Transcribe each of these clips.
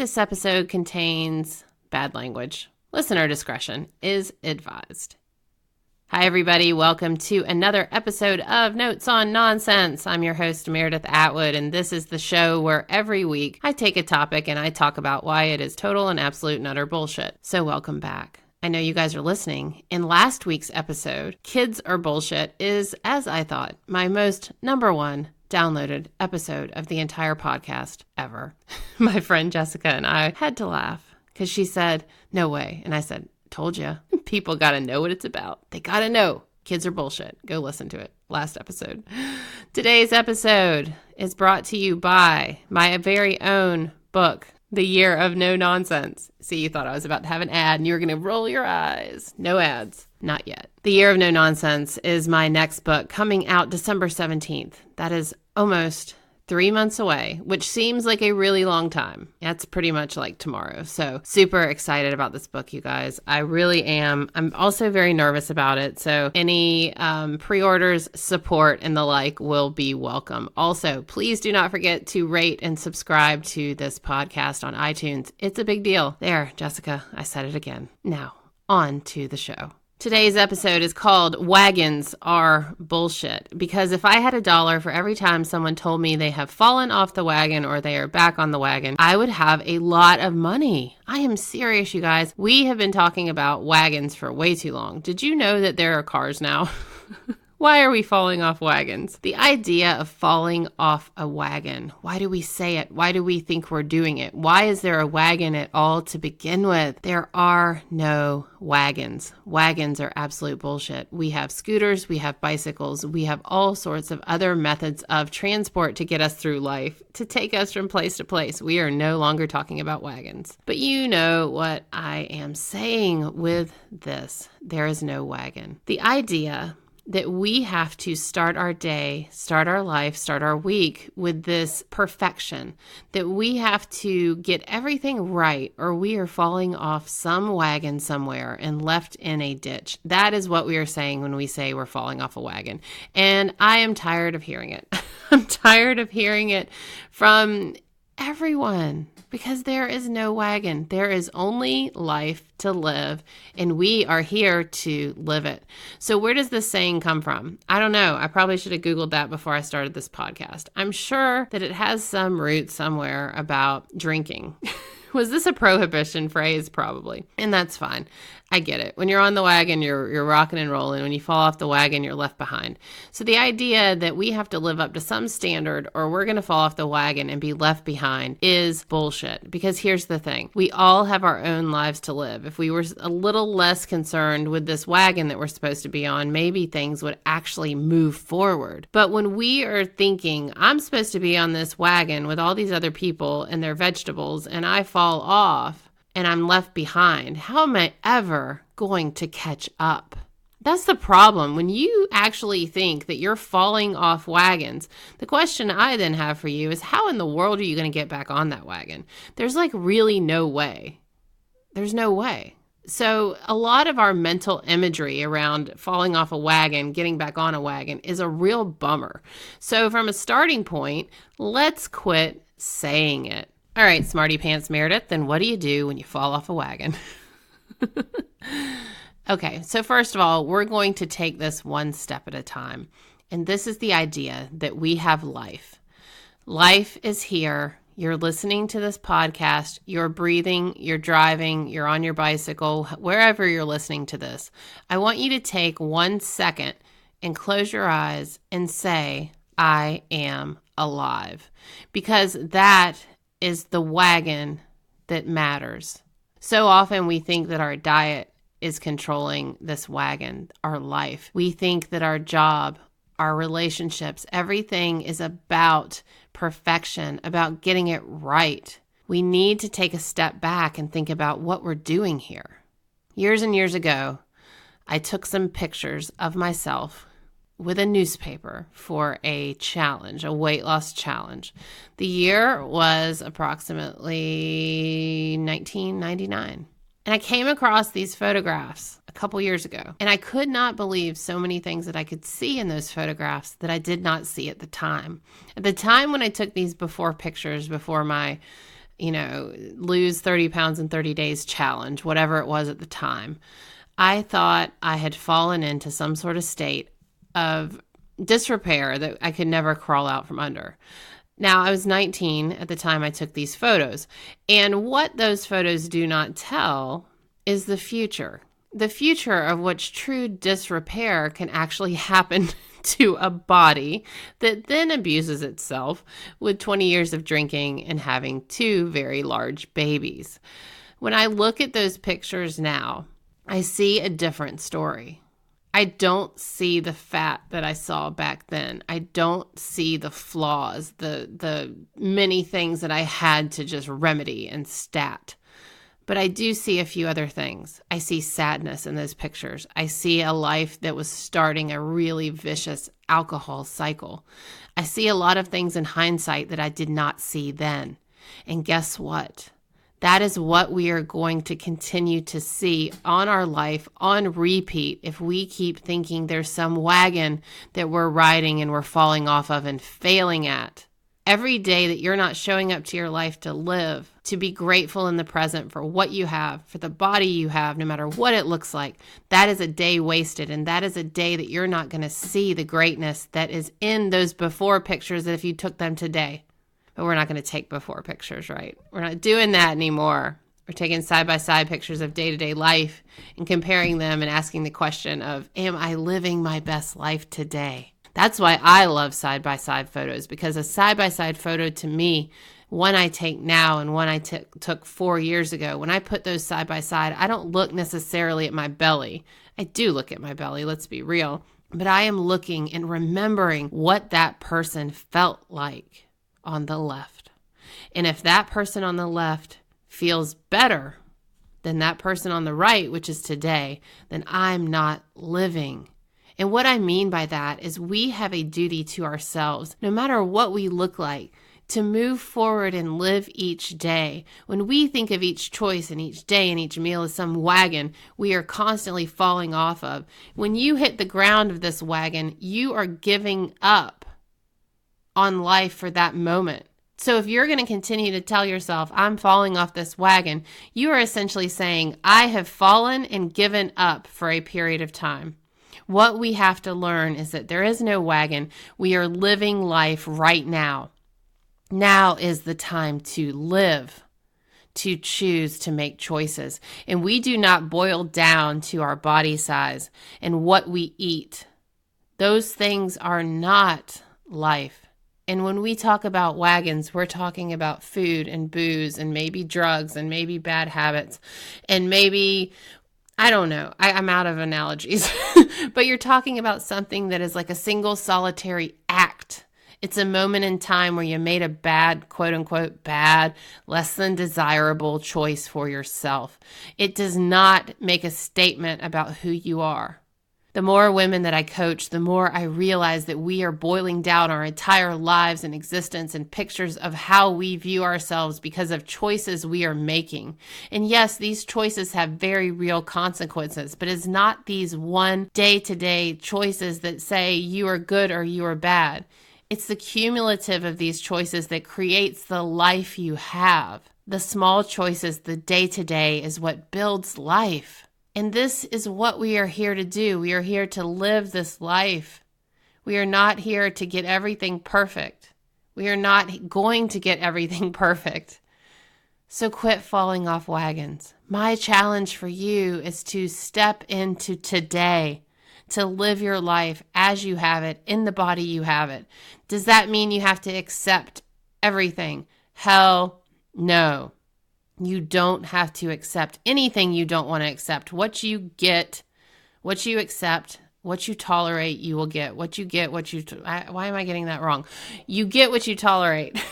This episode contains bad language. Listener discretion is advised. Hi, everybody. Welcome to another episode of Notes on Nonsense. I'm your host, Meredith Atwood, and this is the show where every week I take a topic and I talk about why it is total and absolute and utter bullshit. So welcome back. I know you guys are listening. In last week's episode, Kids Are Bullshit is, as I thought, my most number one downloaded episode of the entire podcast ever. My friend Jessica and I had to laugh because she said, "No way." And I said, "Told you. People got to know what it's about. They got to know. Kids are bullshit." Go listen to it. Last episode. Today's episode is brought to you by my very own book, The Year of No Nonsense. See, you thought I was about to have an ad and you were going to roll your eyes. No ads. Not yet. The Year of No Nonsense is my next book coming out December 17th. That is almost 3 months away, which seems like a really long time. That's pretty much like tomorrow. So super excited about this book, you guys. I really am. I'm also very nervous about it. So any pre-orders, support, and the like will be welcome. Also, please do not forget to rate and subscribe to this podcast on iTunes. It's a big deal. There, Jessica, I said it again. Now, on to the show. Today's episode is called Wagons Are Bullshit, because if I had $1 for every time someone told me they have fallen off the wagon or they are back on the wagon, I would have a lot of money. I am serious, you guys. We have been talking about wagons for way too long. Did you know that there are cars now? Why are we falling off wagons? The idea of falling off a wagon. Why do we say it? Why do we think we're doing it? Why is there a wagon at all to begin with? There are no wagons. Wagons are absolute bullshit. We have scooters, we have bicycles, we have all sorts of other methods of transport to get us through life, to take us from place to place. We are no longer talking about wagons. But you know what I am saying with this. There is no wagon. The idea that we have to start our day, start our life, start our week with this perfection, that we have to get everything right or we are falling off some wagon somewhere and left in a ditch. That is what we are saying when we say we're falling off a wagon. And I am tired of hearing it. I'm tired of hearing it from everyone, because there is no wagon. There is only life to live, and we are here to live it. So where does this saying come from? I don't know. I probably should have Googled that before I started this podcast. I'm sure that it has some root somewhere about drinking. Was this a prohibition phrase? Probably. And that's fine. I get it. When you're on the wagon, you're rocking and rolling. When you fall off the wagon, you're left behind. So the idea that we have to live up to some standard or we're going to fall off the wagon and be left behind is bullshit. Because here's the thing. We all have our own lives to live. If we were a little less concerned with this wagon that we're supposed to be on, maybe things would actually move forward. But when we are thinking, I'm supposed to be on this wagon with all these other people and their vegetables, and I fall off, and I'm left behind, how am I ever going to catch up? That's the problem. When you actually think that you're falling off wagons, the question I then have for you is, how in the world are you going to get back on that wagon? There's like really no way. There's no way. So a lot of our mental imagery around falling off a wagon, getting back on a wagon is a real bummer. So from a starting point, let's quit saying it. All right, Smarty Pants Meredith, then what do you do when you fall off a wagon? Okay, so first of all, we're going to take this one step at a time. And this is the idea that we have life. Life is here. You're listening to this podcast. You're breathing. You're driving. You're on your bicycle. Wherever you're listening to this, I want you to take 1 second and close your eyes and say, I am alive. Because that is the wagon that matters. So often we think that our diet is controlling this wagon, our life. We think that our job, our relationships, everything is about perfection, about getting it right. We need to take a step back and think about what we're doing here. Years and years ago, I took some pictures of myself with a newspaper for a challenge, a weight loss challenge. The year was approximately 1999. And I came across these photographs a couple years ago, and I could not believe so many things that I could see in those photographs that I did not see at the time. At the time when I took these before pictures, before my lose 30 pounds in 30 days challenge, whatever it was at the time. I thought I had fallen into some sort of state of disrepair that I could never crawl out from under. Now, I was 19 at the time I took these photos, and what those photos do not tell is the future of which true disrepair can actually happen to a body that then abuses itself with 20 years of drinking and having 2 very large babies. When I look at those pictures now, I see a different story. I don't see the fat that I saw back then. I don't see the flaws, the many things that I had to just remedy and stat. But I do see a few other things. I see sadness in those pictures. I see a life that was starting a really vicious alcohol cycle. I see a lot of things in hindsight that I did not see then. And guess what? That is what we are going to continue to see on our life on repeat if we keep thinking there's some wagon that we're riding and we're falling off of and failing at. Every day that you're not showing up to your life to live, to be grateful in the present for what you have, for the body you have, no matter what it looks like, that is a day wasted. And that is a day that you're not going to see the greatness that is in those before pictures if you took them today. But we're not going to take before pictures, right? We're not doing that anymore. We're taking side-by-side pictures of day-to-day life and comparing them and asking the question of, am I living my best life today? That's why I love side-by-side photos, because a side-by-side photo to me, one I take now and one I took 4 years ago, when I put those side-by-side, I don't look necessarily at my belly. I do look at my belly, let's be real. But I am looking and remembering what that person felt like on the left. And if that person on the left feels better than that person on the right, which is today, then I'm not living. And what I mean by that is we have a duty to ourselves, no matter what we look like, to move forward and live each day. When we think of each choice and each day and each meal as some wagon we are constantly falling off of, when you hit the ground of this wagon, you are giving up on life for that moment. So if you're going to continue to tell yourself, I'm falling off this wagon, you are essentially saying, I have fallen and given up for a period of time. What we have to learn is that there is no wagon. We are living life right now. Now is the time to live, to choose to make choices. And we do not boil down to our body size and what we eat. Those things are not life. And when we talk about wagons, we're talking about food and booze and maybe drugs and maybe bad habits and maybe, I don't know, I'm out of analogies, but you're talking about something that is like a single solitary act. It's a moment in time where you made a bad, quote unquote, bad, less than desirable choice for yourself. It does not make a statement about who you are. The more women that I coach, the more I realize that we are boiling down our entire lives and existence and pictures of how we view ourselves because of choices we are making. And yes, these choices have very real consequences, but it's not these one day-to-day choices that say you are good or you are bad. It's the cumulative of these choices that creates the life you have. The small choices, the day-to-day, is what builds life. And this is what we are here to do. We are here to live this life. We are not here to get everything perfect. We are not going to get everything perfect. So quit falling off wagons. My challenge for you is to step into today, to live your life as you have it, in the body you have it. Does that mean you have to accept everything? Hell no. You don't have to accept anything you don't want to accept. What you get, what you accept, what you tolerate, you will get. What you get, why am I getting that wrong? You get what you tolerate.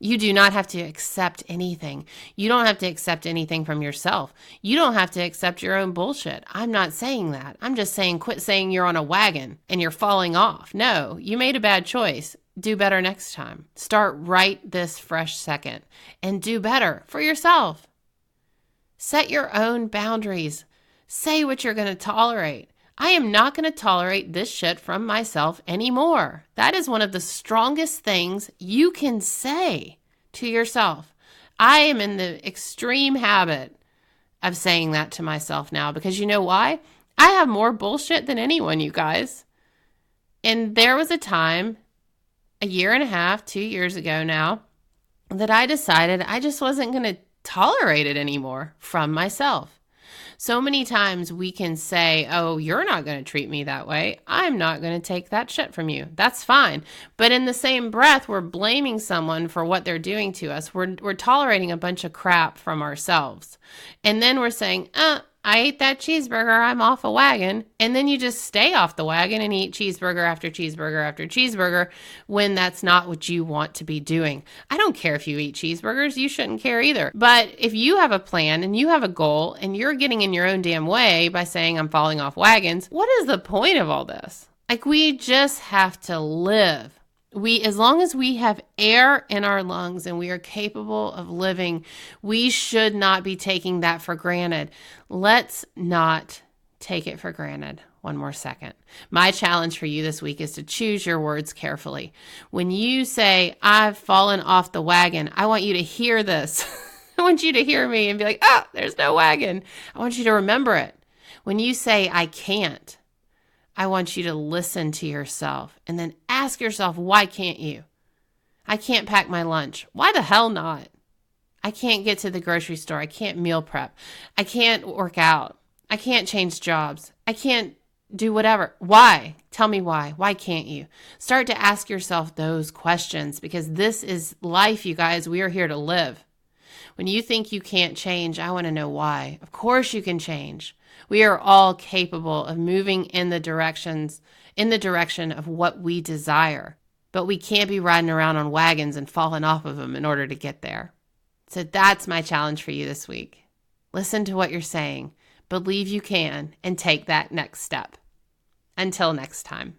You do not have to accept anything. You don't have to accept anything from yourself. You don't have to accept your own bullshit. I'm not saying that. I'm just saying quit saying you're on a wagon and you're falling off. No, you made a bad choice. Do better next time. Start right this fresh second and do better for yourself. Set your own boundaries. Say what you're going to tolerate. I am not going to tolerate this shit from myself anymore. That is one of the strongest things you can say to yourself. I am in the extreme habit of saying that to myself now because you know why? I have more bullshit than anyone, you guys. And there was a time, a year and a half, 2 years ago now, that I decided I just wasn't going to tolerate it anymore from myself. So many times we can say, oh, you're not going to treat me that way. I'm not going to take that shit from you. That's fine. But in the same breath, we're blaming someone for what they're doing to us. We're tolerating a bunch of crap from ourselves. And then we're saying, I ate that cheeseburger, I'm off a wagon. And then you just stay off the wagon and eat cheeseburger after cheeseburger after cheeseburger when that's not what you want to be doing. I don't care if you eat cheeseburgers, you shouldn't care either. But if you have a plan and you have a goal and you're getting in your own damn way by saying I'm falling off wagons, what is the point of all this? Like, we just have to live. As long as we have air in our lungs and we are capable of living, we should not be taking that for granted. Let's not take it for granted. One more second. My challenge for you this week is to choose your words carefully. When you say, I've fallen off the wagon, I want you to hear this. I want you to hear me and be like, there's no wagon. I want you to remember it. When you say, I can't, I want you to listen to yourself and then ask yourself, why can't you? I can't pack my lunch. Why the hell not? I can't get to the grocery store. I can't meal prep. I can't work out. I can't change jobs. I can't do whatever. Why? Tell me why. Why can't you? Start to ask yourself those questions because this is life, you guys. We are here to live. When you think you can't change, I want to know why. Of course you can change. We are all capable of moving in the direction of what we desire, but we can't be riding around on wagons and falling off of them in order to get there. So that's my challenge for you this week. Listen to what you're saying, believe you can, and take that next step. Until next time.